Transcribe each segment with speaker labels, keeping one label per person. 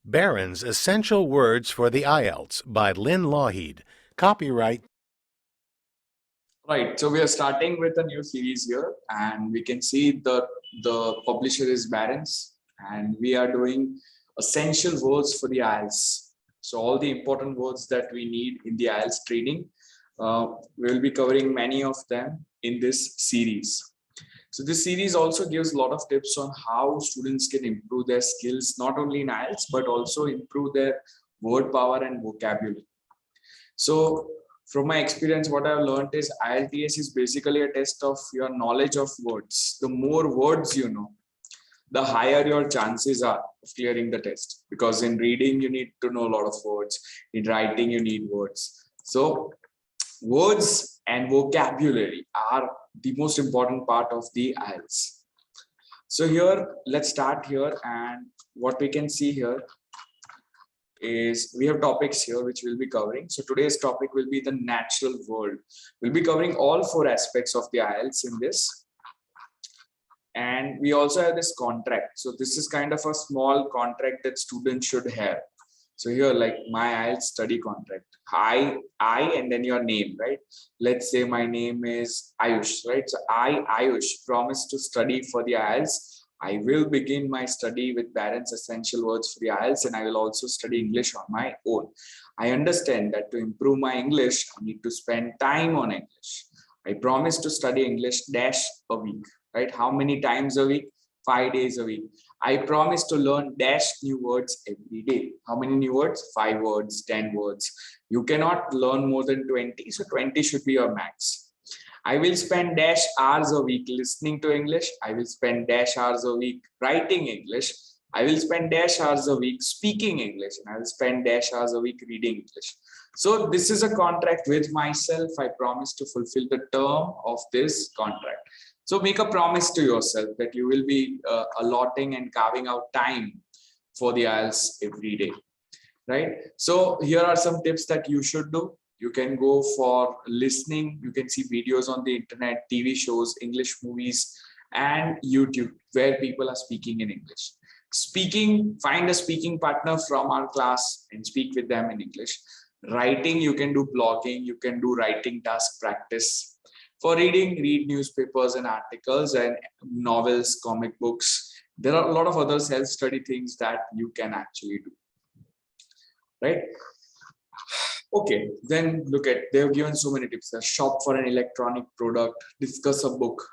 Speaker 1: Barron's Essential Words for the IELTS by Lynn Lougheed. Copyright.
Speaker 2: Right, so we are starting with a new series here, and we can see the publisher is Barron's, and we are doing essential words for the IELTS. So all the important words that we need in the IELTS training, we will be covering many of them in this series. So this series also gives a lot of tips on how students can improve their skills, not only in IELTS, but also improve their word power and vocabulary. So from my experience, what I've learned is IELTS is basically a test of your knowledge of words. The more words you know, the higher your chances are of clearing the test. Because in reading, you need to know a lot of words. In writing, you need words. So words and vocabulary are the most important part of the IELTS. So here, let's start here, and what we can see here is we have topics here which we'll be covering. So today's topic will be the natural world. We'll be covering all 4 aspects of the IELTS in this. And we also have this contract. So this is kind of a small contract that students should have. So here, like my IELTS study contract, I and then your name, right? Let's say my name is Ayush, right? So I, Ayush, promise to study for the IELTS. I will begin my study with Barron's Essential Words for the IELTS, and I will also study English on my own. I understand that to improve my English, I need to spend time on English. I promise to study English dash a week, right? How many times a week? 5 days a week. I promise to learn dash new words every day. How many new words? 5 words, 10 words. You cannot learn more than 20, so 20 should be your max. I will spend dash hours a week listening to English. I will spend dash hours a week writing English. I will spend dash hours a week speaking English, and I will spend dash hours a week reading English. So this is a contract with myself. I promise to fulfill the term of this contract. So make a promise to yourself that you will be allotting and carving out time for the IELTS every day, right? So here are some tips that you should do. You can go for listening. You can see videos on the internet, TV shows, English movies, and YouTube where people are speaking in English. Speaking, find a speaking partner from our class and speak with them in English. Writing, you can do blogging, you can do writing task practice. For reading, read newspapers and articles and novels, comic books. There are a lot of other self-study things that you can actually do, right? Okay, then look at, they've given so many tips. Shop for an electronic product, discuss a book,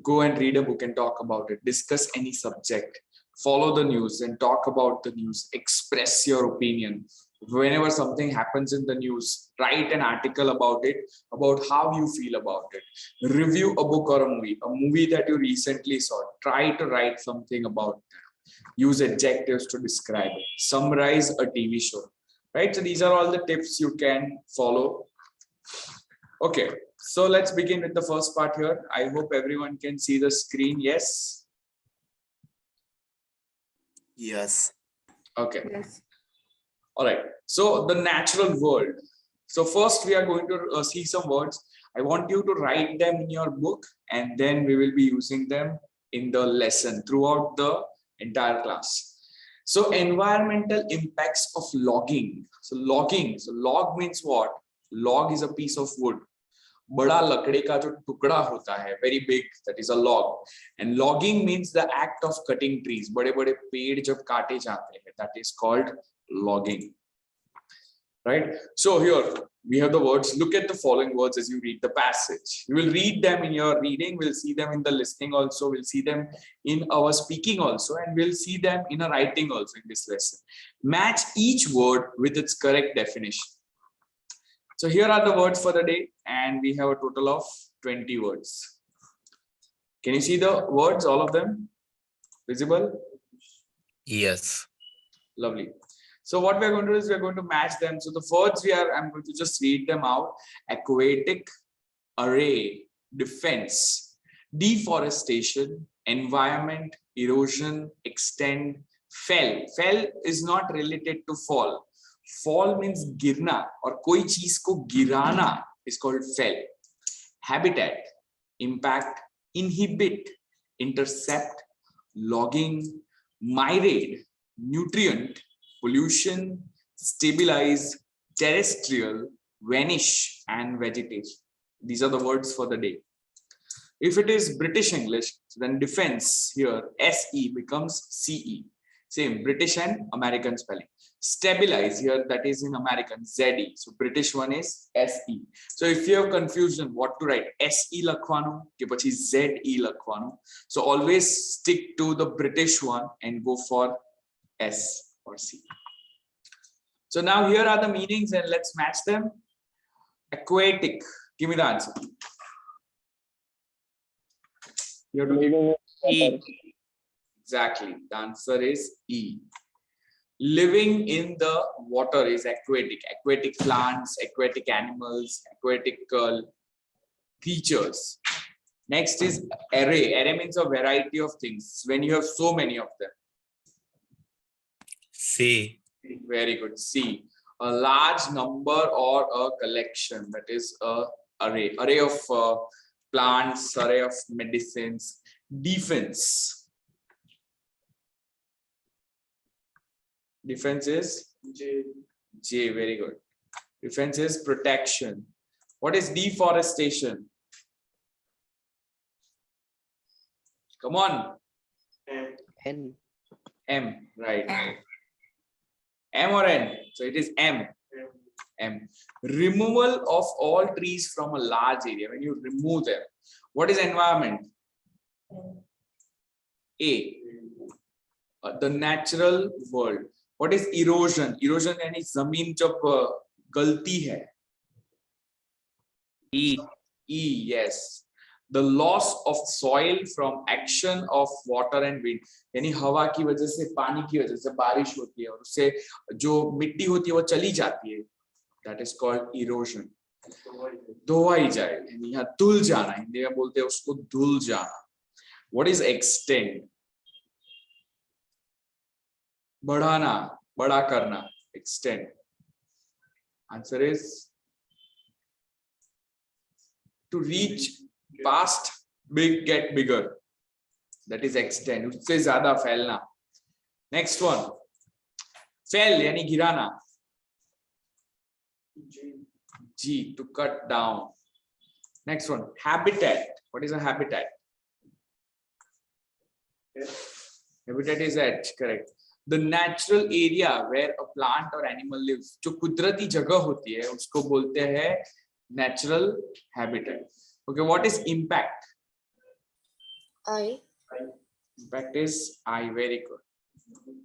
Speaker 2: go and read a book and talk about it, discuss any subject, follow the news and talk about the news, express your opinion. Whenever something happens in the news, write an article about it, about how you feel about it. Review a book or a movie that you recently saw. Try to write something about it. Use adjectives to describe it. Summarize a TV show, right? So these are all the tips you can follow. Okay, so let's begin with the first part here. I hope everyone can see the screen. Yes?
Speaker 3: Yes.
Speaker 2: Okay.
Speaker 4: Yes.
Speaker 2: All right, so the natural world. So first we are going to see some words. I want you to write them in your book, and then we will be using them in the lesson throughout the entire class. So environmental impacts of logging. So logging, so log means what? Log is a piece of wood. बड़ा लकड़ी का जो टुकड़ा होता है, very big, that is a log. And logging means the act of cutting trees. बड़े बड़े पेड़ जब काटे जाते हैं, that is called logging, right? So here we have the words. Look at the following words as you read the passage. You will read them in your reading, we'll see them in the listening also, we'll see them in our speaking also, and we'll see them in a writing also in this lesson. Match each word with its correct definition. So here are the words for the day, and we have a total of 20 words. Can you see the words, all of them visible?
Speaker 3: Yes.
Speaker 2: Lovely. So what we're going to do is we're going to match them. So the words I'm going to just read them out. Aquatic, array, defense, deforestation, environment, erosion, extend, fell. Fell is not related to fall. Fall means गिरना, और कोई चीज को गिराना is called fell. Habitat, impact, inhibit, intercept, logging, myriad, nutrient, pollution, stabilize, terrestrial, vanish, and vegetation. These are the words for the day. If it is British English, then defense here, SE becomes CE. Same British and American spelling. Stabilize here, that is in American, ZE. So British one is SE. So if you have confusion what to write, SE lakhwanu ke pachi ZE lakhwanu. So always stick to the British one and go for S or C. So now here are the meanings and let's match them. Aquatic. Give me the answer. You have to give
Speaker 4: E.
Speaker 2: exactly. The answer is E. Living in the water is aquatic. Aquatic plants, aquatic animals, aquatic creatures. Next is array. Array means a variety of things. When you have so many of them.
Speaker 3: C.
Speaker 2: Very good. C. A large number or a collection. That is a array. Array of plants, array of medicines. Defense. Defense is J. J. Very good. Defense is protection. What is deforestation? Come on.
Speaker 4: N.
Speaker 2: M. Right. M or N? So it is M. M. Removal of all trees from a large area. When you remove them. What is environment? A. The natural world. What is erosion? Erosion यानी जमीन जब गलती है.
Speaker 4: E.
Speaker 2: E. Yes. The loss of soil from action of water and wind. यानी हवा की वजह से, पानी की वजह से बारिश होती है और उससे जो मिट्टी होती है वो चली जाती है. That is called erosion. धोवाई जाए. यानी यहाँ धुल जाना. हिंदी में बोलते हैं उसको धुल जाना. What is extend? बढ़ाना, बड़ा करना. Extend. Answer is to reach past, big, get bigger. That is extend. उससे ज़्यादा फैलना. Next one. Fell यानी गिराना. G. To cut down. Next one. Habitat. What is a habitat? Habitat is H. Correct. The natural area where a plant or animal lives. जो कुदरती जगह होती है उसको बोलते हैं natural habitat. Okay, what is impact?
Speaker 5: I.
Speaker 2: Impact is I. Very good.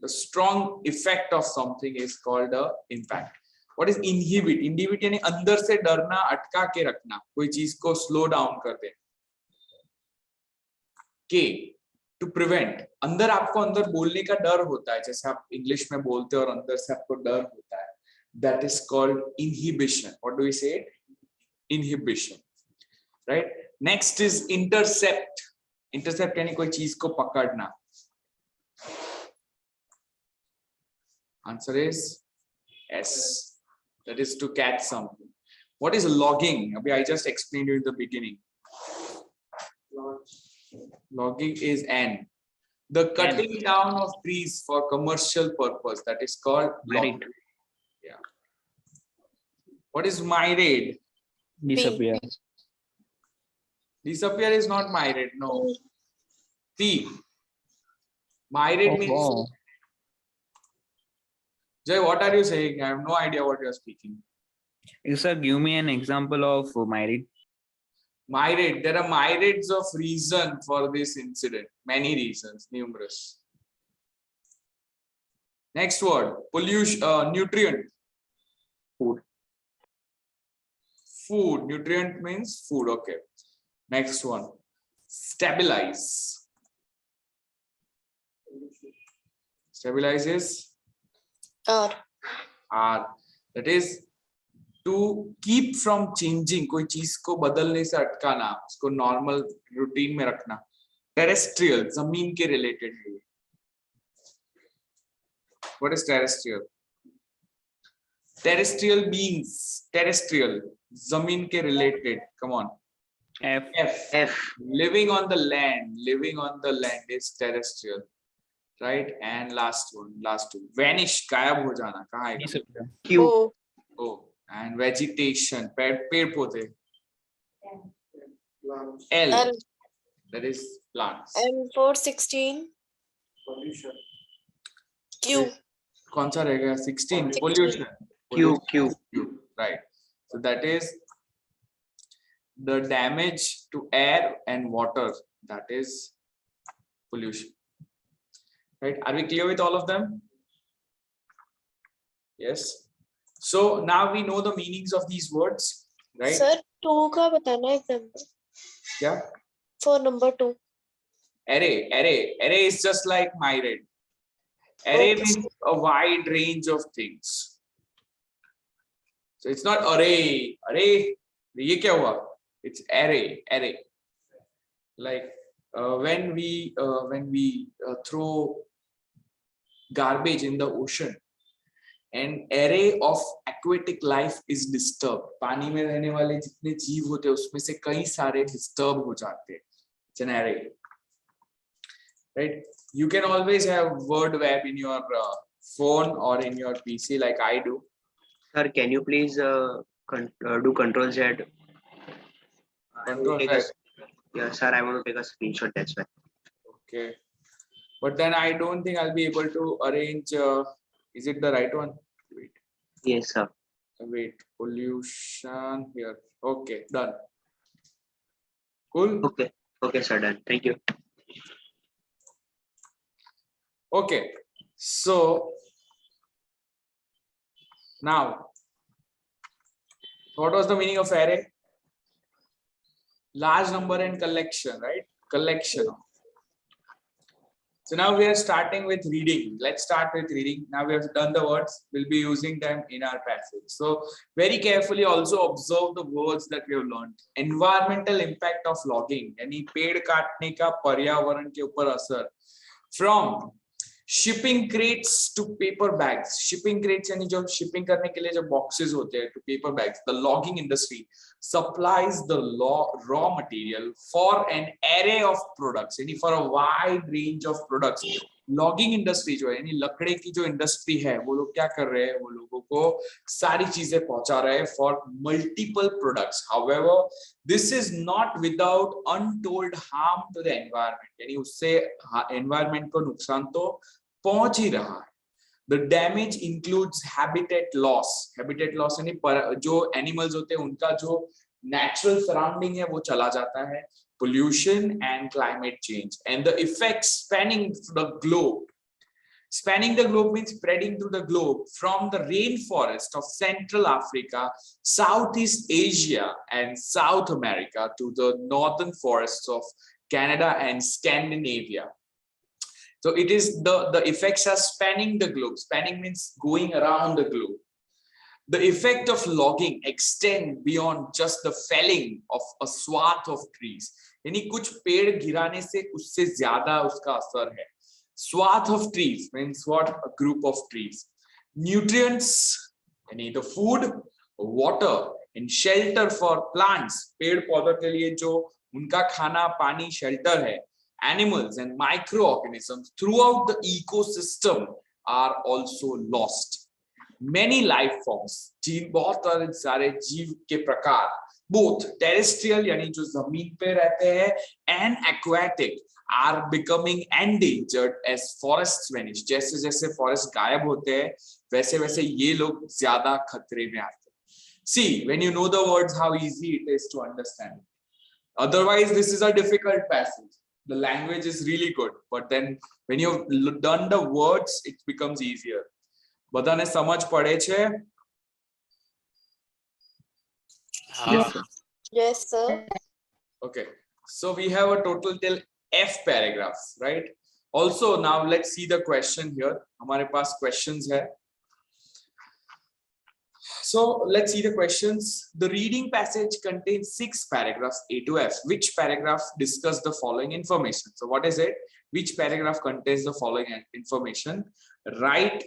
Speaker 2: The strong effect of something is called a impact. What is inhibit? Inhibit यानी अंदर से डरना, अटका के रखना, कोई चीज को slow down कर दे. K. To prevent. अंदर आपको अंदर बोलने का डर होता है, जैसे आप इंग्लिश में बोलते हो और अंदर से आपको डर होता है. That is called inhibition. What do we say? Inhibition. Right? Next is intercept. Intercept यानी कोई चीज को पकड़ना. Answer is S. That is to catch something. What is logging? I just explained you in the beginning. Logging is N. The cutting down of trees for commercial purpose. That is called logging. Yeah. What is migrate?
Speaker 4: Disappear.
Speaker 2: Disappear is not migrate. No. P. Migrate means.
Speaker 4: Oh.
Speaker 2: Jay, what are you saying? I have no idea what you are speaking.
Speaker 4: Sir, give me an example of migrate.
Speaker 2: Migrate. There are myriads of reasons for this incident. Many reasons, numerous. Next word, pollution, nutrient.
Speaker 4: Food.
Speaker 2: Food. Nutrient means food. Okay. Next one, stabilize. Stabilize is
Speaker 5: R.
Speaker 2: R. That is to keep from changing. कोई चीज को बदलने से अटकाना, उसको normal routine में रखना. Terrestrial, जमीन के related है. What is terrestrial? Terrestrial beings. Terrestrial, जमीन के related. Come on.
Speaker 4: F.
Speaker 2: F. Living on the land. Living on the land is terrestrial. right? And last two. Vanish, गायब हो जाना, कहाँ आएगा?
Speaker 3: Q.
Speaker 5: O.
Speaker 2: Oh, and vegetation, पेड़ पौधे. L,
Speaker 5: L.
Speaker 2: that is plants.
Speaker 5: And for 16. Q.
Speaker 2: कौन सा रहेगा? 16,
Speaker 5: 16.
Speaker 2: pollution.
Speaker 3: Q. Q.
Speaker 2: Right. So that is the damage to air and water. That is pollution. Right? Are we clear with all of them? Yes. So now we know the meanings of these words, right?
Speaker 5: Sir, 2 का बताना example.
Speaker 2: Yeah.
Speaker 5: For number 2.
Speaker 2: Array is just like myriad. Array
Speaker 5: Okay.
Speaker 2: means a wide range of things. So it's not array. ये क्या हुआ? It's array. Like when we throw garbage in the ocean, an array of aquatic life is disturbed. पानी में रहने वाले जितने जीव होते हैं उसमें से कई सारे disturb हो जाते हैं. It's an array, right? You can always have word web in your phone or in your PC like I do.
Speaker 3: Sir, can you please do Control Z?
Speaker 2: Control
Speaker 3: Take
Speaker 2: Z.
Speaker 3: Yeah, sir, I want to take a screenshot. That's why.
Speaker 2: Okay, but then I don't think I'll be able to arrange. Is it the right one? Wait.
Speaker 3: Yes, sir.
Speaker 2: Wait, pollution here. Okay, done. Cool.
Speaker 3: Okay. Okay, sir. Done. Thank you.
Speaker 2: Okay, so now, what was the meaning of array? Large number and collection, right? Collection. So now we are starting with reading. Let's start with reading. Now we have done the words. We'll be using them in our passage. So very carefully also observe the words that we have learned. Environmental impact of logging. यानी पेड़ काटने का पर्यावरण के ऊपर असर. From shipping crates to paper bags. Shipping crates यानी जो shipping करने के लिए जो boxes होते हैं to paper bags. The logging industry supplies the raw material for an array of products, यानी for a wide range of products. Logging industry जो है यानी लकड़े की जो industry है वो लोग क्या कर रहे हैं? वो लोगों को सारी चीजें पहुंचा रहे हैं for multiple products. However, this is not without untold harm to the environment. यानी उससे environment को नुकसान तो पहुंच ही रहा है. The damage includes habitat loss. Habitat loss यानी जो animals होते हैं उनका जो natural surrounding है वो चला जाता है. Pollution and climate change and the effects spanning the globe. Spanning the globe means spreading through the globe from the rainforest of Central Africa, Southeast Asia, and South America to the northern forests of Canada and Scandinavia. So it is the effects are spanning the globe. Spanning means going around the globe. The effect of logging extend beyond just the felling of a swath of trees. यानी कुछ पेड़ गिराने से उससे ज्यादा उसका असर है. Swath of trees means what? A group of trees. Nutrients, यानी the food, water, and shelter for plants. पेड़ पौधों के लिए जो उनका खाना, पानी, shelter है. Animals and microorganisms throughout the ecosystem are also lost. Many life forms, जीव बहुत सारे जीव के प्रकार, both terrestrial यानी जो जमीन पे रहते हैं and aquatic are becoming endangered as forests vanish. जैसे जैसे forest गायब होते हैं वैसे वैसे ये लोग ज्यादा खतरे में आते हैं. See, when you know the words, how easy it is to understand. Otherwise, this is a difficult passage. The language is really good, but then when you've done the words, it becomes easier. બધાને સમજ પડે છે?
Speaker 5: Yes, sir.
Speaker 2: Okay, so we have a total till F paragraphs, right? Also, now let's see the question here. हमारे पास questions है. So let's see the questions. The reading passage contains 6 paragraphs A to F. Which paragraph discuss the following information? So what is it? Which paragraph contains the following information? Write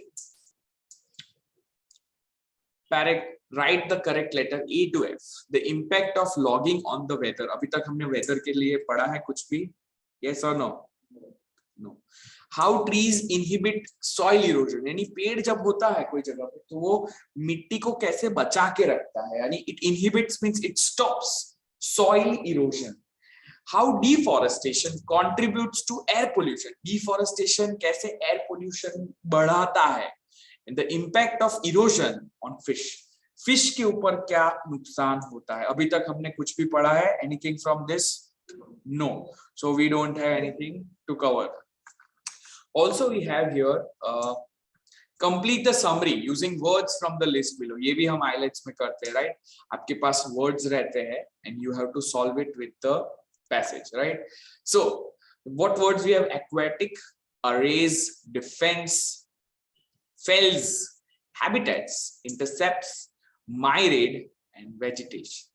Speaker 2: the correct letter A to F. The impact of logging on the weather. अभी तक हमने weather के लिए पढ़ा है कुछ भी? Yes or no? No. How trees inhibit soil erosion, यानी पेड़ जब होता है कोई जगह पे तो वो मिट्टी को कैसे बचा के रखता है, यानी it inhibits means it stops soil erosion. How deforestation contributes to air pollution, deforestation कैसे air pollution बढ़ाता है, and the impact of erosion on fish, fish के ऊपर क्या नुकसान होता है. अभी तक हमने कुछ भी पढ़ा है? Anything from this? No. So we don't have anything to cover. Also we have here complete the summary using words from the list below. ये भी हम IELTS में करते हैं, right? आपके पास words रहते हैं and you have to solve it with the passage, right? So what words we have? Aquatic, arrays, defense, fells, habitats, intercepts, myriad, and vegetation.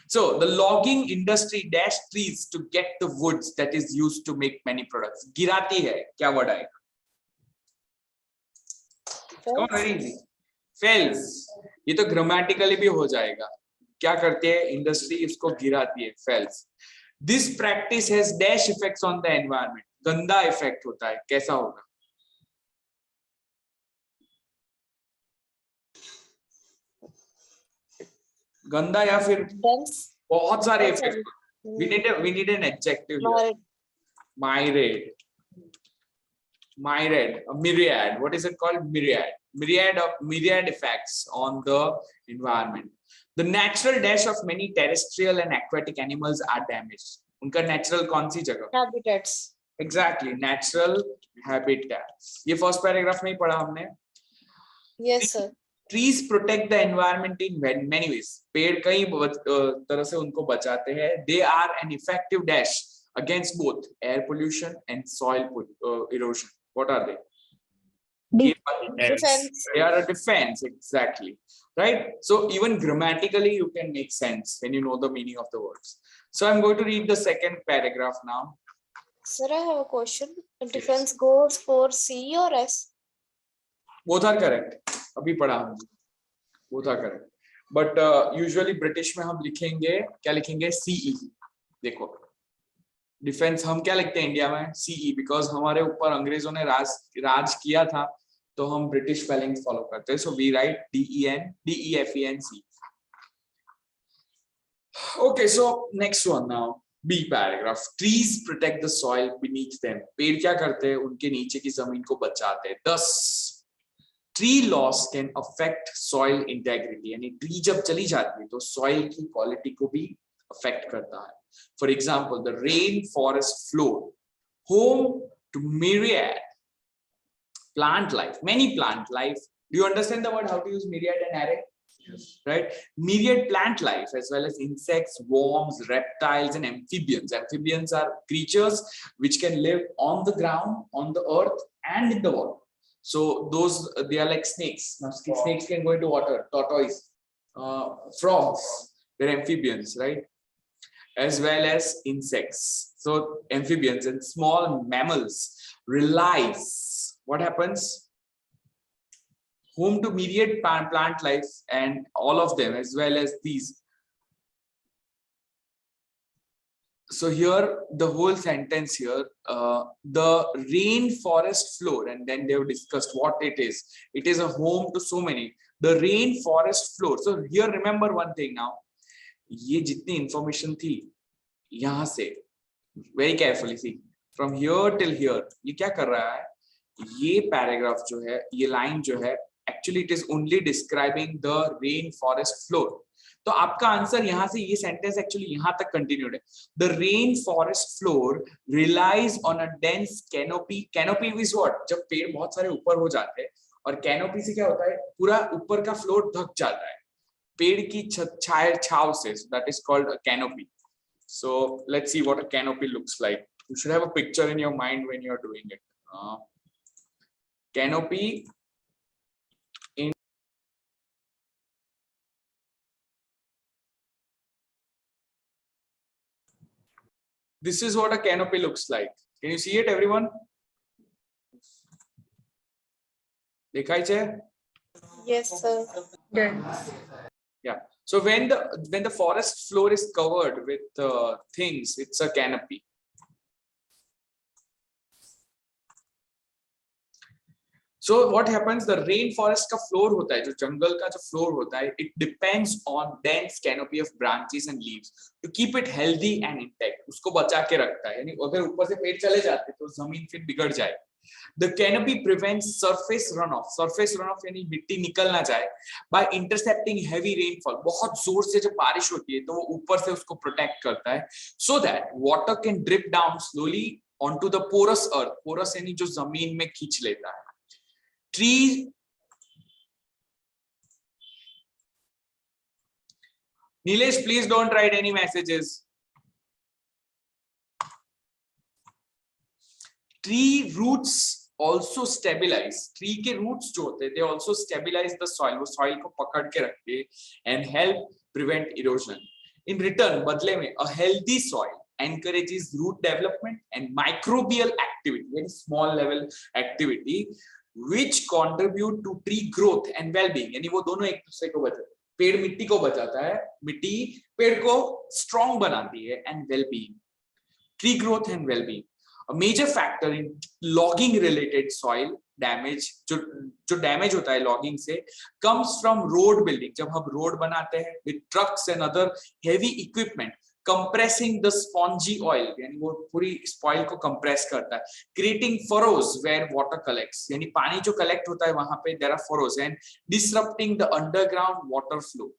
Speaker 2: So the logging industry dash trees to get the woods that is used to make many products. गिराती है, क्या word आएगा? Come on, very easy. Fells. ये तो grammatically भी हो जाएगा. क्या करते हैं? Industry इसको गिराती है. Fells. This practice has dash effects on the environment. गंदा effect होता है. कैसा होगा? गंदा या फिर बहुत सारे effect. we need an adjective here. Myriad, a myriad. What is it called? Myriad effects on the environment. The natural dash of many terrestrial and aquatic animals are damaged. उनका natural कौन सी जगह?
Speaker 5: Habitats.
Speaker 2: Exactly, natural habitats. ये first paragraph में ही पढ़ा हमने.
Speaker 5: Yes, sir.
Speaker 2: Trees protect the environment in many ways. पेड़ कई तरह से उनको बचाते हैं. They are an effective dash against both air pollution and soil erosion. What are they?
Speaker 5: Defense.
Speaker 2: They are a defense, exactly, right? So even grammatically you can make sense when you know the meaning of the words. So I'm going to read the second paragraph now.
Speaker 5: Sir, I have a question. Defense goes for C or S?
Speaker 2: Both are correct. अभी पढ़ा हमने. Both are correct. But usually British में हम लिखेंगे क्या लिखेंगे? CE. देखो defence हम क्या लिखते हैं इंडिया में? CE, बिकॉज हमारे ऊपर अंग्रेजों ने राज किया था तो हम ब्रिटिश स्पेलिंग फॉलो करते हैं. So we write DEFENC. Okay, so next one now. B paragraph. Trees protect the soil beneath them. पेड़ क्या करते हैं? उनके नीचे की जमीन को बचाते हैं. Thus, tree loss can affect soil integrity. यानी ट्री जब चली जाती है तो soil की क्वालिटी को भी affect करता है. For example, the rainforest floor, home to myriad plant life, many plant life. Do you understand the word? How to use myriad and array? Yes. Right? Myriad plant life, as well as insects, worms, reptiles, and amphibians. Amphibians are creatures which can live on the ground, on the earth, and in the water. So those, they are like snakes. Now snakes can go into water. Tortoise, frogs, they're amphibians, right? As well as insects. So amphibians and small mammals relies. What happens? Home to myriad plant life, and all of them, as well as these. So here the whole sentence here, the rainforest floor, and then they've discussed what it is. It is a home to so many. The rainforest floor. So here remember one thing now. ये जितनी information थी यहाँ से very carefully see from here till here, ये क्या कर रहा है? ये पैराग्राफ जो है, ये लाइन जो है, actually it is only describing the rain forest floor. तो आपका आंसर यहाँ से, ये सेंटेंस एक्चुअली यहाँ तक कंटिन्यूड है. The rain forest floor relies on a dense canopy. Canopy is what? जब पेड़ बहुत सारे ऊपर हो जाते हैं, और कैनोपी से क्या होता है? पूरा ऊपर का फ्लोर ढक जाता है पेड़ की छाव से. That is called a canopy. So let's see what a canopy looks like. You should have a picture in your mind when you are doing it. Canopy in this is what a canopy looks like. Can you see it, everyone? देखा है?
Speaker 5: Yes, sir.
Speaker 2: Yeah. So when the forest floor is covered with things, it's a canopy. So what happens, the rain forest का floor होता है, जो जंगल का जो floor होता है, it depends on dense canopy of branches and leaves to keep it healthy and intact. उसको बचा के रखता है, यानी अगर ऊपर से पेड़ चले जाते तो जमीन फिर बिगड़ जाए. The canopy prevents surface runoff. Surface runoff यानी मिट्टी निकल ना जाए by intercepting heavy rainfall. बहुत जोर से जब बारिश होती है तो वो ऊपर से उसको protect करता है so that water can drip down slowly onto the porous earth. Porous यानी जो जमीन में खींच लेता है. Trees. Nilesh, please don't write any messages. Tree roots also stabilize. Tree के roots जो होते हैं, they also stabilize the soil. वो soil को पकड़ के रखते हैं and help prevent erosion. In return, बदले में a healthy soil encourages root development and microbial activity, very small level activity, which contribute to tree growth and well-being. यानी वो दोनों एक दूसरे को बचाते हैं. पेड़ मिट्टी को बचाता है, मिट्टी पेड़ को strong बनाती है and well-being. Tree growth and well-being. A major factor in logging related soil damage, जो damage होता है logging से, comes from road building. जब हम road बनाते हैं with trucks and other heavy equipment, compressing the spongy oil, यानी वो पूरी spoil को compress करता है, creating furrows where water collects, यानी पानी जो collect होता है वहां पे there are furrows, and disrupting the underground water flow.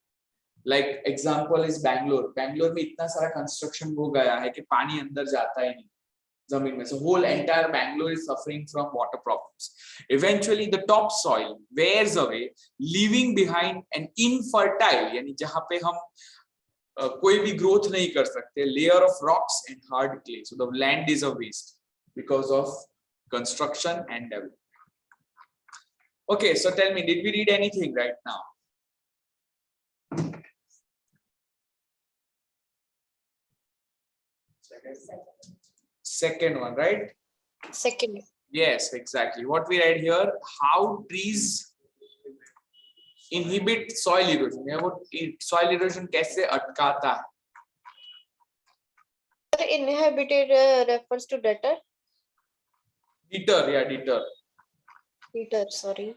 Speaker 2: Like example is Bangalore. Bangalore में इतना सारा construction हो गया है कि पानी अंदर जाता ही नहीं जमीन में. So whole entire Bangalore is suffering from water problems. Eventually the topsoil wears away, leaving behind an infertile, यानी जहाँ पे हम कोई भी growth नहीं कर सकते, layer of rocks and hard clay. So the land is a waste because of construction and development. Okay, so tell me, did we read anything right now? Second one, right?
Speaker 5: Second.
Speaker 2: Yes, exactly. What we read here, how trees inhibit soil erosion. या वो soil erosion कैसे अटकाता है?
Speaker 5: Inhabited refers to deter.
Speaker 2: Deter, yeah, deter.
Speaker 5: Deter, sorry.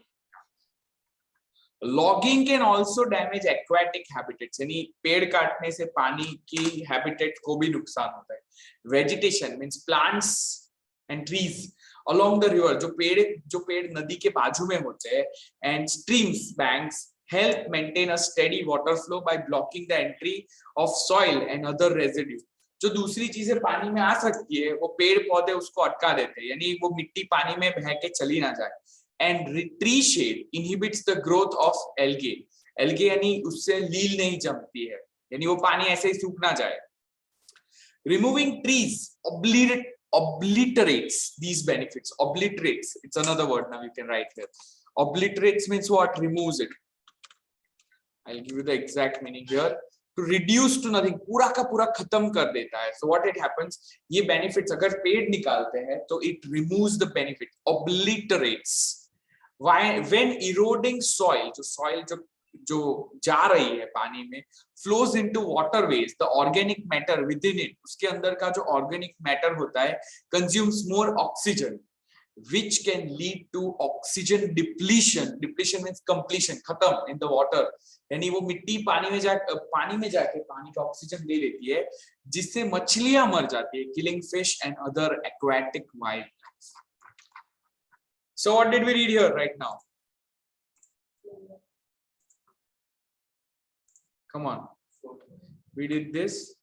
Speaker 2: Logging can also damage aquatic habitats. यानी पेड़ काटने से पानी की habitat को भी नुकसान होता है. Vegetation means plants and trees along the river. जो पेड़ नदी के बाजू में होते हैं, and streams, banks help maintain a steady water flow by blocking the entry of soil and other residue. जो दूसरी चीजें पानी में आ सकती है वो पेड़ पौधे उसको अटका देते हैं, यानी वो मिट्टी पानी में बह के चली ना जाए. And tree shade inhibits the growth of algae. Algae यानी उससे लील नहीं जमती है, यानी वो पानी ऐसे ही सूख ना जाए. Removing trees obliterates these benefits. Obliterates, it's another word now you can write here. Obliterates means what? Removes it. I'll give you the exact meaning here. To reduce to nothing, पूरा का पूरा खत्म कर देता है. So what it happens, ये benefits अगर पेड़ निकालते हैं तो it removes the benefit, obliterates. Why? When eroding soil, जो soil जो जा रही है पानी में, flows into waterways, the organic matter within it, उसके अंदर का जो organic matter होता है, consumes more oxygen, which can lead to oxygen depletion. Depletion means completion, खत्म in the water. यानी वो मिट्टी पानी में जाके पानी का ऑक्सीजन ले लेती है, जिससे मछलियां मर जाती है, killing fish and other aquatic wildlife. So what did we read here right now? Come on, we did this,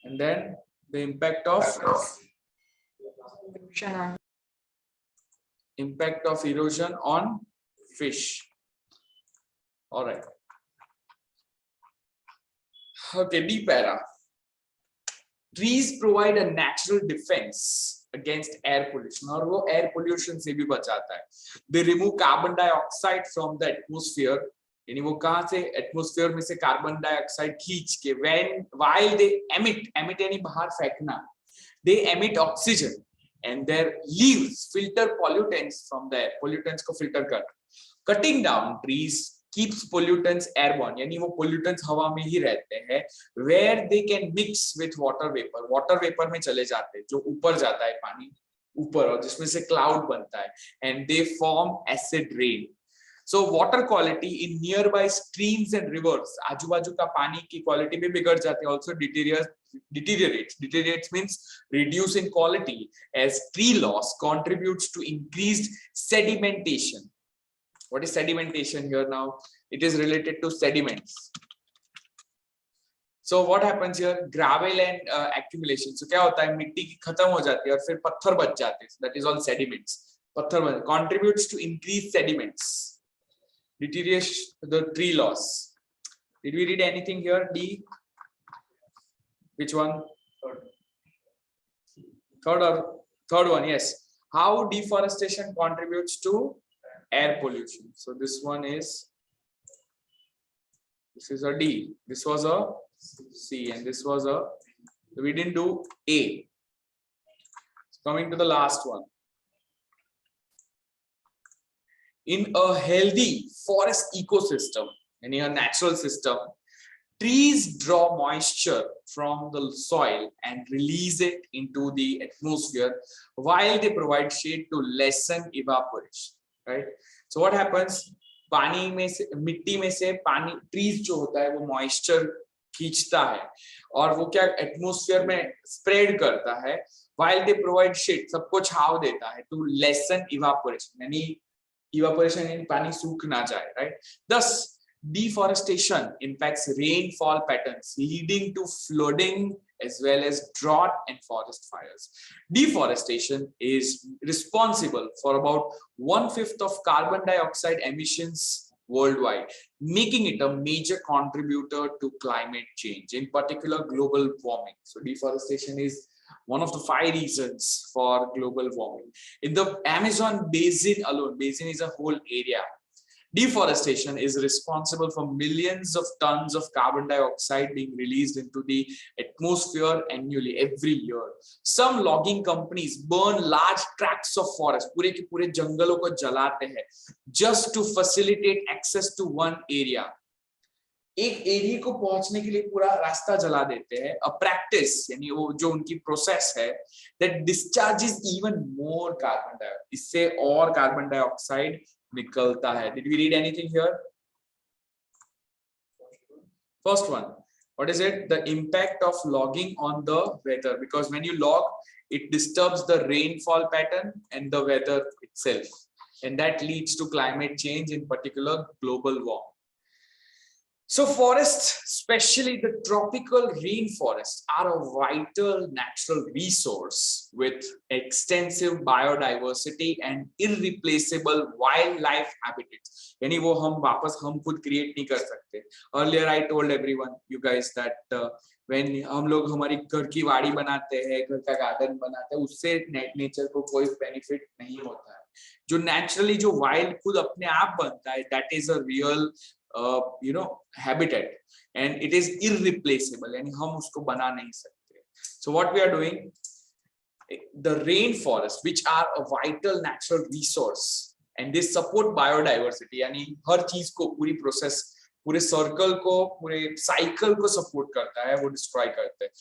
Speaker 2: and then the impact of erosion on fish. All right. Okay, D para. Trees provide a natural defense against air pollution, और वो air pollution से भी बचाता है. They remove carbon dioxide from the atmosphere. यानी वो कहाँ से atmosphere में से carbon dioxide खींच के while they emit यानी बाहर फेंकना, they emit oxygen and their leaves filter pollutants from the air. Pollutants को filter कर. Cutting down trees keeps pollutants airborne, यानी वो pollutants हवा में ही रहते हैं, where they can mix with water vapor. Water vapor में चले जाते हैं, जो ऊपर जाता है पानी, ऊपर और जिसमें से क्लाउड बनता है and they form acid rain. So water quality in nearby streams and rivers, आजू बाजू का पानी की क्वालिटी भी बिगड़ जाती है, also deteriorates means reduce in quality as tree loss contributes to increased sedimentation. What is sedimentation here now? It is related to sediments. So what happens here? Gravel and accumulation. So क्या होता है, मिट्टी की खत्म हो जाती है और फिर पत्थर बच जाते हैं. That is all sediments. पत्थर contributes to increased sediments. Deterioration, the tree loss. Did we read anything here? D. Which one? Third one. Yes. How deforestation contributes to air pollution. So this one is. This is a D. This was a C, and this was a. We didn't do A. Coming to the last one. In a healthy forest ecosystem, in a natural system, trees draw moisture from the soil and release it into the atmosphere while they provide shade to lessen evaporation. Right? So what happens? पानी में से, मिट्टी में से पानी, trees जो होता है वो मॉइस्चर खींचता है और वो क्या एटमॉस्फेयर में स्प्रेड करता है, while they provide shade, सबको छाव देता है to lessen evaporation, यानी evaporation यानी पानी सूख ना जाए, right? Thus deforestation impacts rainfall patterns, leading to flooding as well as drought and forest fires. Deforestation is responsible for about 1/5 of carbon dioxide emissions worldwide, making it a major contributor to climate change, in particular global warming. So deforestation is one of the 5 reasons for global warming. In the Amazon basin alone, basin is a whole area. Deforestation is responsible for millions of tons of carbon dioxide being released into the atmosphere annually every year. Some logging companies burn large tracts of forest, पूरे के पूरे जंगलों को जलाते हैं just to facilitate access to one area. एक area को पहुंचने के लिए पूरा रास्ता जला देते हैं. A practice यानी वो जो उनकी प्रोसेस है that discharges even more carbon dioxide. इससे और कार्बन डाइऑक्साइड निकलता है. Did we read anything here? First one, what is it? The impact of logging on the weather, because when you log, it disturbs the rainfall pattern and the weather itself, and that leads to climate change, in particular global warming. So forests, especially the tropical rainforests, are a vital natural resource with extensive biodiversity and irreplaceable wildlife habitats. यानी वो हम वापस हम खुद create नहीं कर सकते. Earlier I told everyone, you guys, that when हम लोग हमारी घर की वाड़ी बनाते हैं, घर का गार्डन बनाते हैं, उससे नेचर को कोई बेनिफिट नहीं होता है. जो नेचुरली जो वाइल्ड खुद अपने आप बनता है, that is a real habitat, and it is irreplaceable, यानी हम उसको बना नहीं सकते. So what we are doing, the rainforest, which are a vital natural resource, and they support biodiversity, यानी हर चीज को, पूरी प्रोसेस, पूरे सर्कल को, पूरे साइकिल को सपोर्ट करता है, वो डिस्ट्रॉय करते हैं.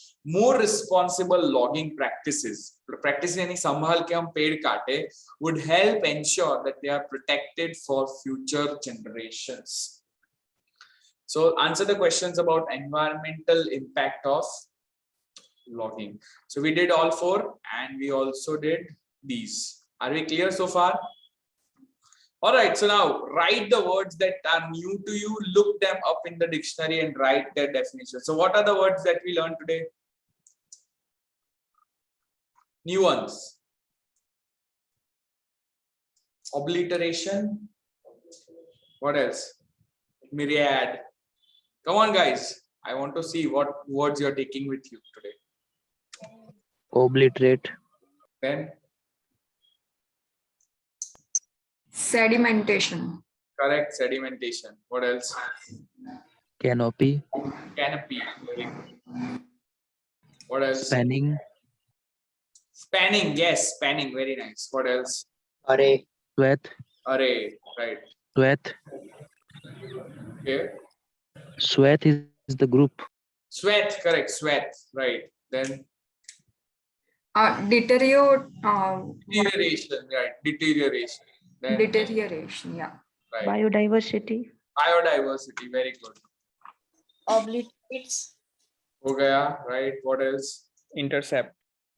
Speaker 2: More responsible logging practices यानी संभाल के हम पेड़ काटे, would help ensure that they are protected for future generations. So answer the questions about environmental impact of logging. So we did all 4, and we also did these. Are we clear so far? All right, so now write the words that are new to you, look them up in the dictionary and write their definition. So what are the words that we learned today? New ones. Obliteration. What else? Myriad. Come on, guys. I want to see what words you're taking with you today.
Speaker 3: Obliterate.
Speaker 2: Then
Speaker 6: Sedimentation.
Speaker 2: correct, sedimentation. What else?
Speaker 3: Canopy.
Speaker 2: Canopy. Very good. What else?
Speaker 3: Spanning.
Speaker 2: Spanning. Yes, spanning. Very nice. What else?
Speaker 3: Array. Sweat.
Speaker 2: Array. Right.
Speaker 3: Sweat.
Speaker 2: Okay.
Speaker 3: Sweat is the group.
Speaker 2: Sweat. Correct. Sweat. Right. Then Deterioration, right? Deterioration. Then,
Speaker 6: Deterioration, yeah.
Speaker 2: right.
Speaker 7: Biodiversity.
Speaker 2: Biodiversity, very good.
Speaker 5: Obliterates.
Speaker 2: Ho gaya, right? What else?
Speaker 4: Intercept.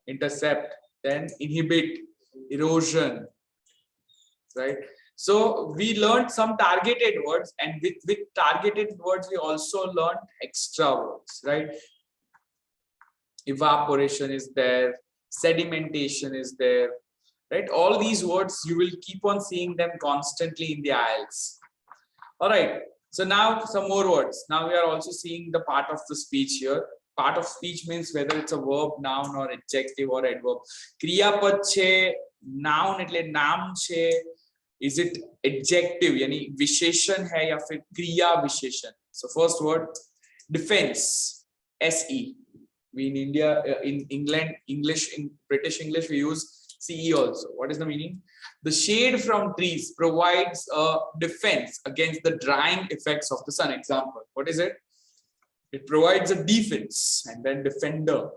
Speaker 2: Intercept. Then inhibit, erosion, right? So we learned some targeted words, and with targeted words, we also learned extra words, right? Evaporation is there, sedimentation is there, right? All these words, you will keep on seeing them constantly in the IELTS. All right. So now some more words. Now we are also seeing the part of the speech here. Part of speech means whether it's a verb, noun, or adjective or adverb. Kriyapad che, noun એટલે નામ છે. Is it adjective? यानी विशेषण है या फिर क्रिया विशेषण? So first word, defense. SE. We in India, in England, English, in British English, we use CE also. What is the meaning? The shade from trees provides a defense against the drying effects of the sun. Example, what is it? It provides a defense. And then defender.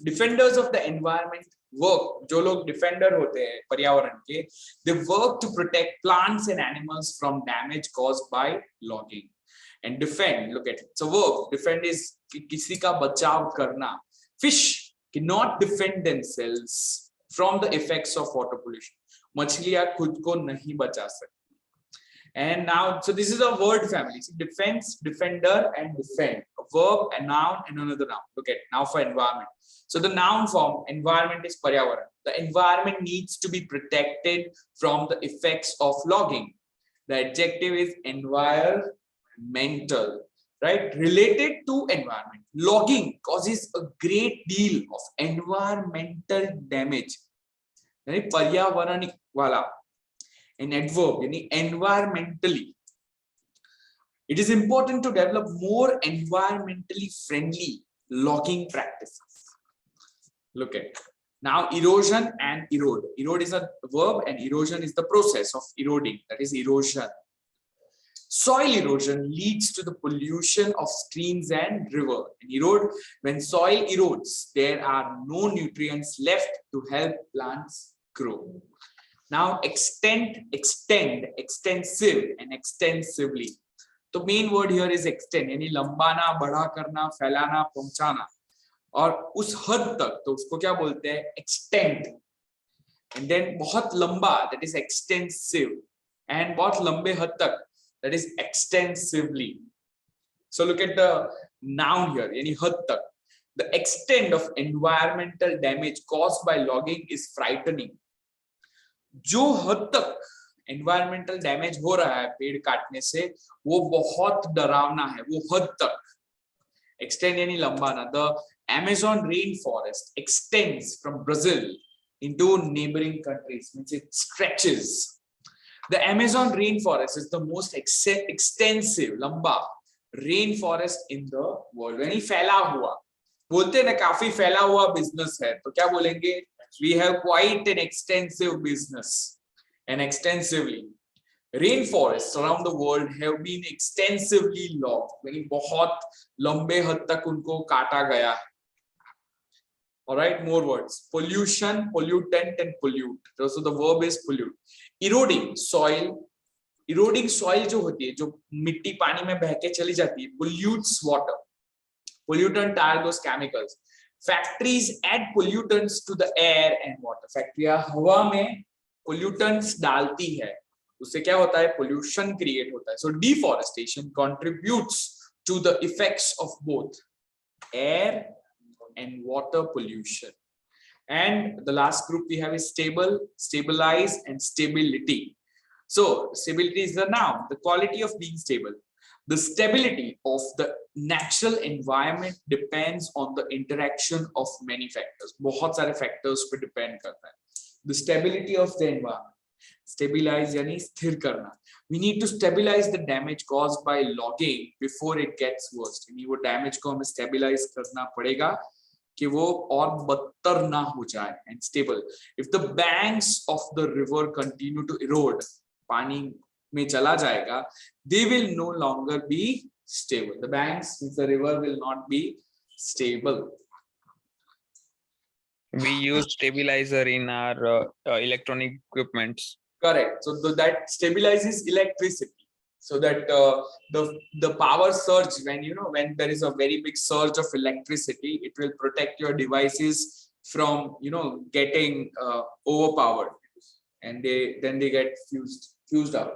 Speaker 2: Defenders of the environment work. जो लोग defender होते हैं पर्यावरण के, they work to protect plants and animals from damage caused by logging. And defend, look at it. So verb, defend is किसी का बचाव करना. Fish cannot defend themselves from the effects of water pollution. मछलियां खुद को नहीं बचा सकती. And now, so this is a word family. So defense, defender, and defend. A verb, a noun, and another noun. Look at now for environment. So the noun form, environment is paryavaran. The environment needs to be protected from the effects of logging. The adjective is environmental, right? Related to environment. Logging causes a great deal of environmental damage. यानी पर्यावरणिक वाला. An adverb, यानी environmentally. It is important to develop more environmentally friendly logging practices. Look at now erosion and erode. Erode is a verb and erosion is the process of eroding. That is erosion. Soil erosion leads to the pollution of streams and river. And erode, when soil erodes, there are no nutrients left to help plants grow. Now extend, extensive, and extensively. The main word here is extend, यानी लंबाना, बड़ा करना, फैलाना, पहुंचाना. और उस हद तक तो उसको क्या बोलते हैं? Extend. And then बहुत लंबा, that is extensive. And बहुत लंबे हद तक, that is extensively. So look at the noun here, यानी हद तक. The extent of environmental damage caused by logging is frightening. जो हद तक environmental damage हो रहा है पेड़ काटने से, वो बहुत डरावना है. वो हद तक. Extend यानी Lambana. The Amazon rainforest extends from Brazil into neighboring countries. Means it stretches. The Amazon rainforest is the most extensive, लंबा rainforest in the world. यानी फैला हुआ. बोलते हैं ना काफी फैला हुआ business है, तो क्या बोलेंगे? We have quite an extensive business. And extensively, rainforests around the world have been extensively logged. यानी बहुत लंबे हद तक उनको काटा गया है. All right, more words. Pollution, pollutant, and pollute. So the verb is pollute. Eroding soil. Eroding soil जो होती है, जो मिट्टी पानी में बह के चली जाती है, pollutes water. Pollutant are those chemicals. Factories add pollutants to the air and water. फैक्ट्रियां हवा में pollutants डालती है, उससे क्या होता है? Pollution create होता है. So deforestation contributes to the effects of both air and water pollution. And the last group we have is stable, stabilize, and stability. So stability is the noun, the quality of being stable. The stability of the natural environment depends on the interaction of many factors. बहुत सारे factors पे depend करता है. The stability of the environment. Stabilize यानी स्थिर करना. We need to stabilize the damage caused by logging before it gets worse. यानी वो damage को हमें stabilize करना पड़ेगा कि वो और बदतर ना हो जाए. And stable. If the banks of the river continue to erode, पानी में चला जाएगा, they will no longer be stable. The banks, the river will not be stable.
Speaker 4: We use stabilizer in our electronic equipments.
Speaker 2: Correct. So that stabilizes electricity, so that the power surge, when there is a very big surge of electricity, it will protect your devices from getting overpowered, and they get fused out.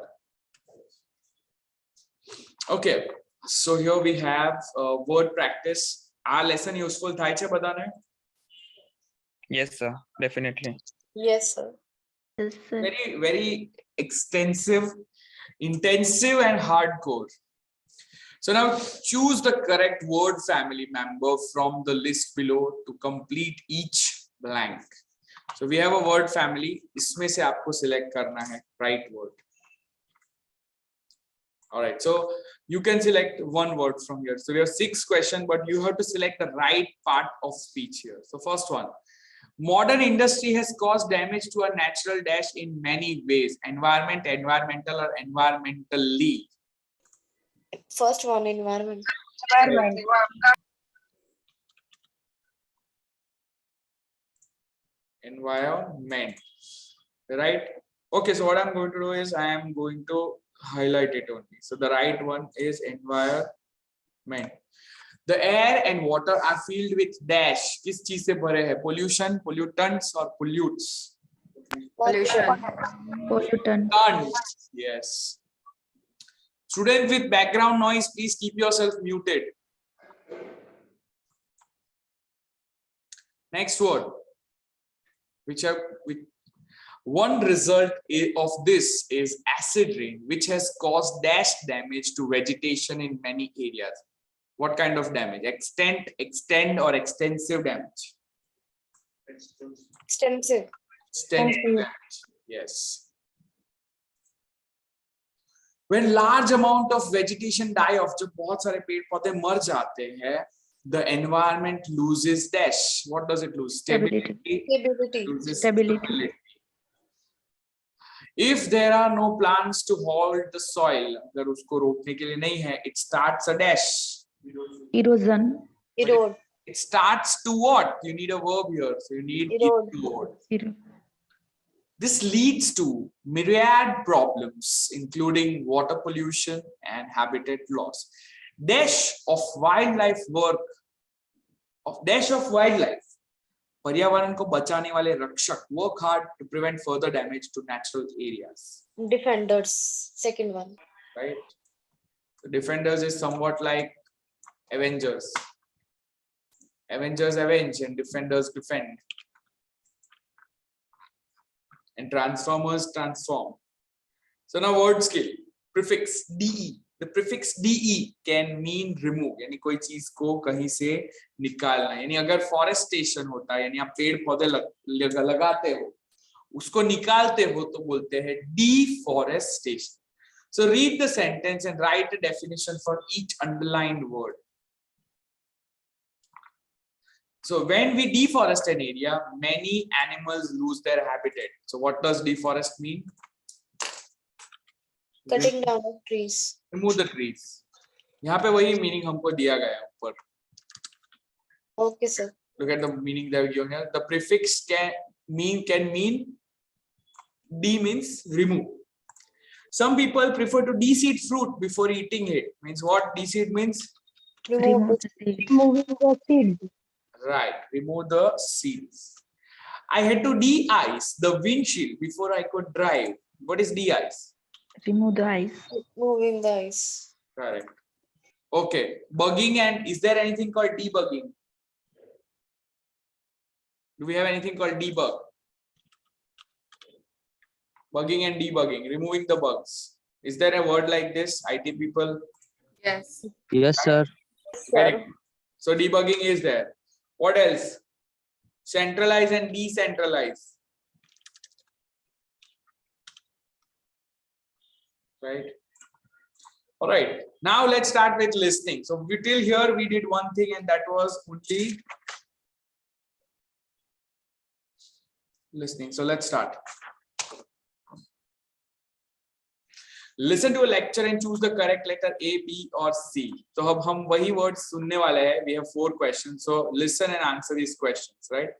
Speaker 2: Okay, so here we have word practice. Our lesson useful થાય છે બધાને?
Speaker 4: Yes, sir. Definitely.
Speaker 5: Yes, sir.
Speaker 6: Yes, sir.
Speaker 2: Very, very extensive, intensive, and hardcore. So now choose the correct word family member from the list below to complete each blank. So we have a word family. इसमें से आपको select करना है right word. All right. So you can select one word from here. So we have 6 questions, but you have to select the right part of speech here. So first one. Modern industry has caused damage to a natural dash in many ways. Environment, environmental, or environmentally.
Speaker 5: First one, environment.
Speaker 2: Environment. Right? Okay, so what I'm going to do is I am going to highlight it only. So the right one is environment. The air and water are filled with dash. किस चीज से भरे हैं? Pollution, pollutants, or pollutes?
Speaker 6: Pollutant.
Speaker 2: Yes. Students with background noise, please keep yourself muted. Next word. One result of this is acid rain, which has caused dash damage to vegetation in many areas. What kind of damage? Extend, or extensive damage?
Speaker 5: Extensive.
Speaker 2: Extensive damage. Yes. When large amount of vegetation die off, जब बहुत सारे पेड़ पौधे मर जाते हैं, the environment loses dash. What does it lose?
Speaker 6: Stability.
Speaker 5: Stability.
Speaker 2: Loses
Speaker 6: Stability.
Speaker 2: stability. If there are no plants to hold the soil, अगर उसको रोकने के लिए नहीं है, it starts a dash.
Speaker 6: Erosion.
Speaker 5: Erode.
Speaker 2: It starts to what? You need a verb here, so you need erode. This leads to myriad problems, including water pollution and habitat loss. Dash of wildlife. पर्यावरण को बचाने वाले रक्षक work hard to prevent further damage to natural areas.
Speaker 5: Defenders. Second one.
Speaker 2: Right. So defenders is somewhat like Avengers. Avengers avenge and defenders defend. And transformers transform. So now word skill. Prefix de. The prefix de can mean remove. यानी कोई चीज को कहीं से निकालना. यानी अगर forestation होता है, यानी आप पेड़ पौधे लगाते हो, उसको निकालते हो तो बोलते हैं deforestation. So read the sentence and write a definition for each underlined word. So when we deforest an area, many animals lose their habitat. So what does deforest mean?
Speaker 5: Cutting down of trees.
Speaker 2: Remove the trees. यहाँ पे वही meaning हमको दिया गया है ऊपर.
Speaker 5: Okay, sir.
Speaker 2: Look at the meaning that we given here. The prefix can mean de means remove. Some people prefer to de-seed fruit before eating it. Means what? De-seed means?
Speaker 5: Remove
Speaker 6: Removing the seed.
Speaker 2: Right. Remove the seeds. I had to de-ice the windshield before I could drive. What is de-ice?
Speaker 6: Remove the ice.
Speaker 5: moving the ice.
Speaker 2: Correct. Okay. Bugging, and is there anything called debugging? Do we have anything called debug? Bugging and debugging, removing the bugs. Is there a word like this, IT people?
Speaker 7: Yes.
Speaker 8: Yes, sir.
Speaker 2: Very good. So debugging is there. What else? Centralize and decentralize. Right. All right. Now let's start with listening. So till here we did one thing, and that was only listening. So let's start. Listen to a lecture and choose the correct letter A, B, or C. So अब हम वही words सुनने वाले हैं. We have 4 questions. So listen and answer these questions. Right.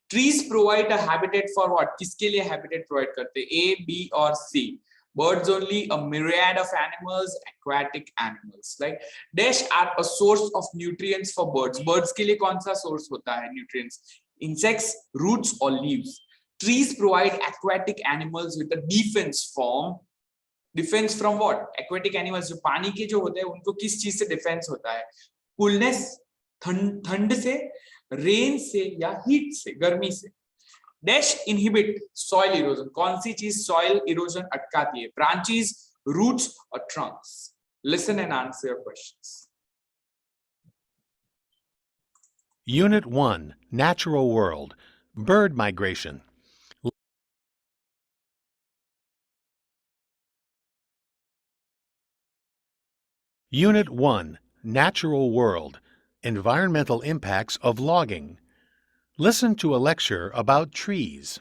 Speaker 2: Trees provide a habitat for what? किसके लिए habitat provide करते? A, B or C? Birds only, a myriad of animals, aquatic animals. Like dash are a source of nutrients for birds. Birds के लिए कौन सा source होता है nutrients? Insects, roots or leaves. Trees provide aquatic animals with a defense form. Defense from what? Aquatic animals जो पानी के जो होते हैं उनको किस चीज से defense होता है? Coolness, ठंड से, rain से या heat से, गर्मी से. Dash inhibit soil erosion. कौन सी चीज soil erosion अटकाती है? Branches, roots or trunks. Listen and answer your questions.
Speaker 1: Unit 1, Natural World, Bird Migration. Unit 1, Natural World, Environmental Impacts of Logging. Listen to a lecture about trees.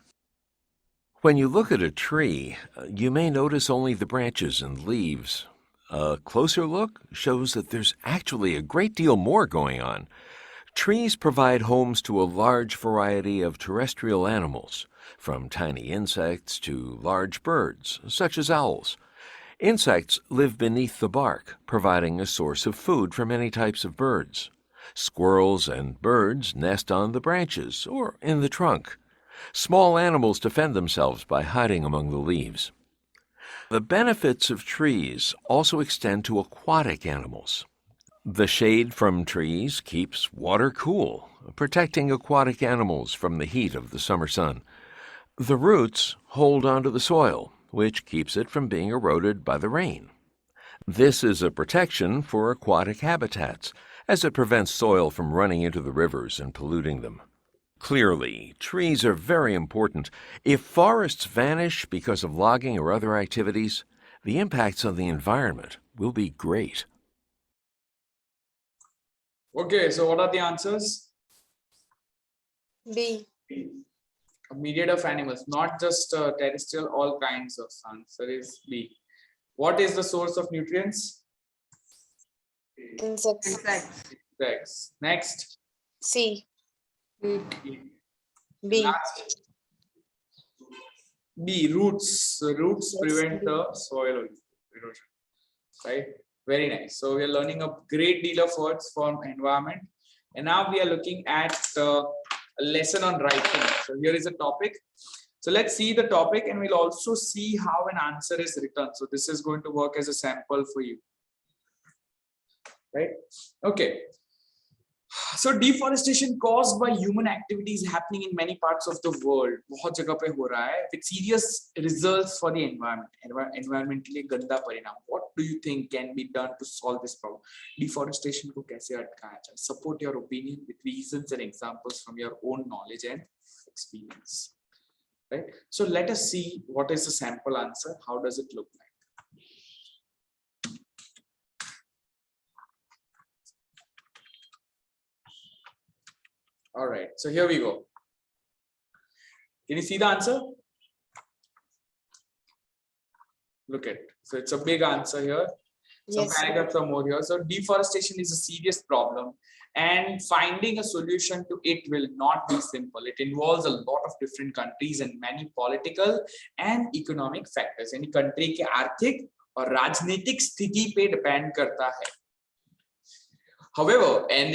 Speaker 7: When you look at a tree, you may notice only the branches and leaves. A closer look shows that there's actually a great deal more going on. Trees provide homes to a large variety of terrestrial animals, from tiny insects to large birds, such as owls. Insects live beneath the bark, providing a source of food for many types of birds. Squirrels and birds nest on the branches or in the trunk. Small animals defend themselves by hiding among the leaves. The benefits of trees also extend to aquatic animals. The shade from trees keeps water cool, protecting aquatic animals from the heat of the summer sun. The roots hold onto the soil, which keeps it from being eroded by the rain. This is a protection for aquatic habitats, as it prevents soil from running into the rivers and polluting them. Clearly, trees are very important. If forests vanish because of logging or other activities, the impacts on the environment will be great.
Speaker 2: Okay, so what are the answers?
Speaker 5: B.
Speaker 2: A myriad of animals, not just terrestrial, all kinds of. Answer is B. What is the source of nutrients?
Speaker 5: Insects.
Speaker 2: Insects. Next.
Speaker 5: C. B.
Speaker 2: Last. B. Roots. Roots prevent the soil erosion. Right? Very nice. So we are learning a great deal of words from environment. And now we are looking at a lesson on writing. So here is a topic. So let's see the topic and we'll also see how an answer is written. So this is going to work as a sample for you. Right? Okay. So deforestation caused by human activities happening in many parts of the world. बहुत जगह पे हो रहा है with serious results for the environment. Environmentally गंदा परिणाम. What do you think can be done to solve this problem? Deforestation को कैसे अटकाया जाए? Support your opinion with reasons and examples from your own knowledge and experience. Right? So let us see what is the sample answer. How does it look like? All right, so here we go. Can you see the answer? Look at it. So it's a big answer here. Some
Speaker 5: Yes.
Speaker 2: paragraphs are more here. So deforestation is a serious problem and finding a solution to it will not be simple. It involves a lot of different countries and many political and economic factors. Any country के आर्थिक और राजनीतिक स्थिति पे depend करता है. However, as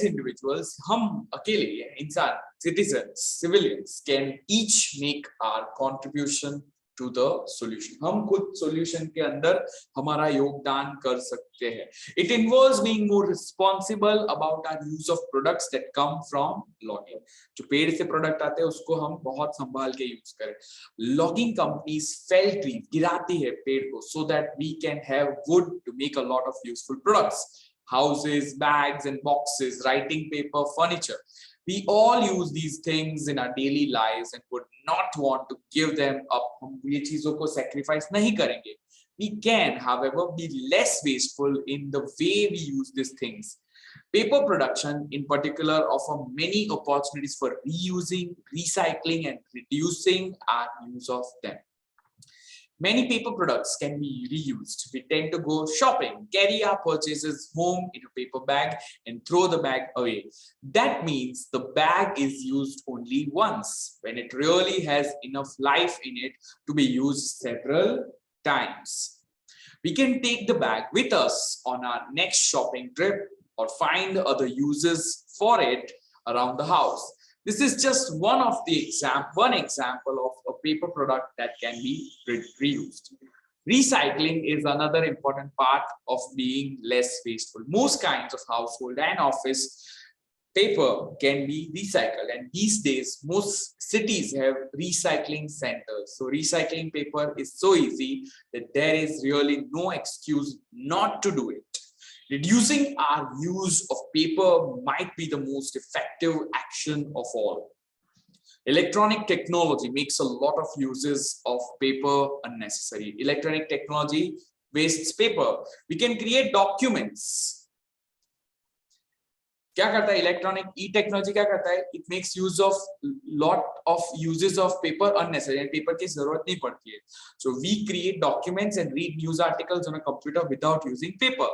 Speaker 2: individuals, हम अकेले इंसान, citizens, civilians can each make our contribution to the solution. हम खुद solution के अंदर हमारा योगदान कर सकते हैं. It involves being more responsible about our use of products that come from logging. जो पेड़ से product आते हैं उसको हम बहुत संभाल के use करें. Logging companies fell trees, गिराती है पेड़ को so that we can have wood to make a lot of useful products. Houses, bags and boxes, writing paper, furniture. We all use these things in our daily lives and would not want to give them up. हम ये चीजों को sacrifice नहीं करेंगे. We can, however, be less wasteful in the way we use these things. Paper production, in particular, offer many opportunities for reusing, recycling, and reducing our use of them. Many paper products can be reused. We tend to go shopping, carry our purchases home in a paper bag and throw the bag away. That means the bag is used only once when it really has enough life in it to be used several times. We can take the bag with us on our next shopping trip or find other uses for it around the house. This is just one example of a paper product that can be reused. Recycling is another important part of being less wasteful. Most kinds of household and office paper can be recycled, and these days most cities have recycling centers. So recycling paper is so easy that there is really no excuse not to do it. Reducing our use of paper might be the most effective action of all. Electronic technology makes a lot of uses of paper unnecessary. Electronic technology wastes paper. We can create documents. क्या करता है electronic technology क्या करता है it makes use of lot of uses of paper unnecessary paper की जरूरत नहीं पड़ती है so we create documents and read news articles on a computer without using paper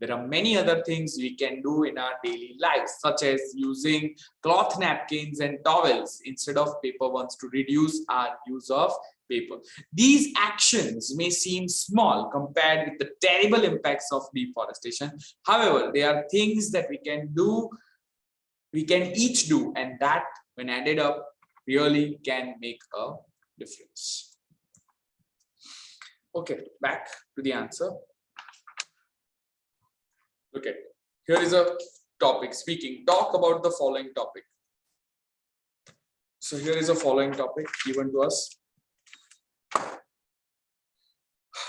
Speaker 2: there are many other things we can do in our daily lives such as using cloth napkins and towels instead of paper ones to reduce our use of paper. These actions may seem small compared with the terrible impacts of deforestation. However, they are things that we can each do, and that when added up really can make a difference. Okay, back to the answer. Look at here is a topic talk about the following topic. So here is a following topic given to us.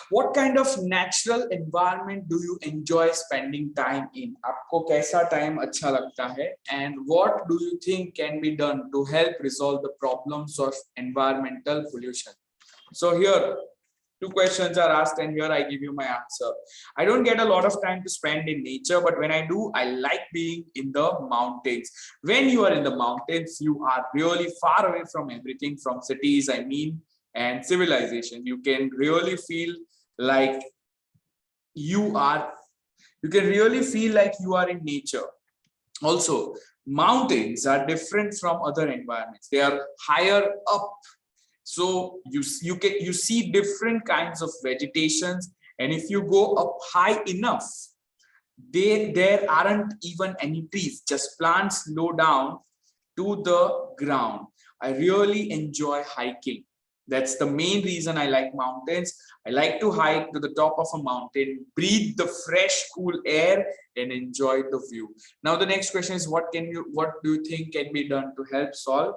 Speaker 2: What kind of natural environment do you enjoy spending time in? आपको कैसा time अच्छा लगता है? And what do you think can be done to help resolve the problems of environmental pollution? So here two questions are asked and here I give you my answer. I don't get a lot of time to spend in nature, but when I do, I like being in the mountains. When you are in the mountains, you are really far away from everything, from cities, and civilization. You can really feel like you are in nature. Also, mountains are different from other environments. They are higher up. So you see different kinds of vegetations, and if you go up high enough, there aren't even any trees, just plants low down to the ground. I really enjoy hiking. That's the main reason I like mountains. I like to hike to the top of a mountain, breathe the fresh, cool air, and enjoy the view. Now the next question is, what do you think can be done to help solve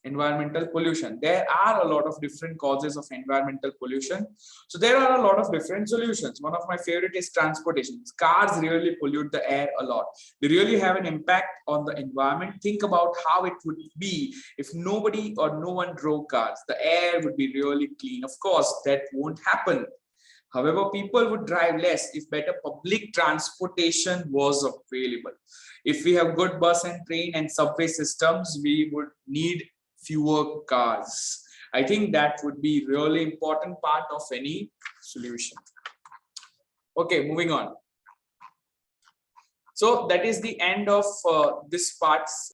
Speaker 2: environmental pollution? There are a lot of different causes of environmental pollution, so there are a lot of different solutions. One of my favorite is transportation. Cars really pollute the air a lot. They really have an impact on the environment. Think about how it would be if nobody or no one drove cars. The air would be really clean. Of course that won't happen. However, people would drive less if better public transportation was available. If we have good bus and train and subway systems, we would need fewer cars. I think that would be really important part of any solution. Okay, moving on. So that is the end of this part's